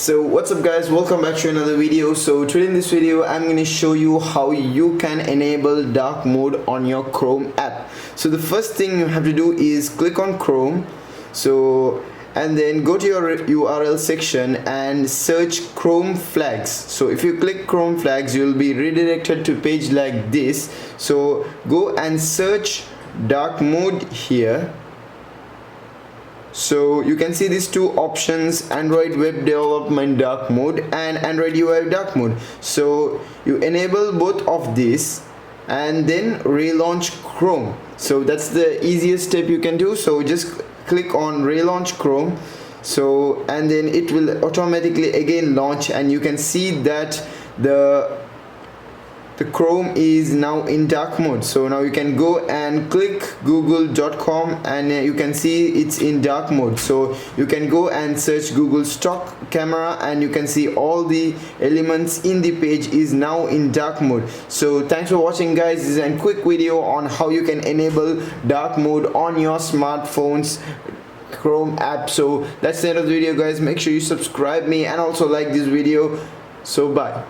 So what's up guys, welcome back to another video. So today in this video I'm going to show you how you can enable dark mode on your Chrome app. So the first thing you have to do is click on Chrome, and then go to your URL section and search Chrome flags. So if you click Chrome flags, you'll be redirected to a page like this. So go and search dark mode here. So you can see these two options, Android web development dark mode and Android UI dark mode. So you enable both of these and then relaunch Chrome. So that's the easiest step you can do. So just click on relaunch Chrome, and then it will automatically again launch, and you can see that the Chrome is now in dark mode. So now you can go and click google.com and you can see it's in dark mode. So you can go and search Google stock camera and you can see all the elements in the page is now in dark mode. So thanks for watching guys. This is a quick video on how you can enable dark mode on your smartphone's Chrome app. So that's the end of the video guys. Make sure you subscribe me and also like this video. So bye.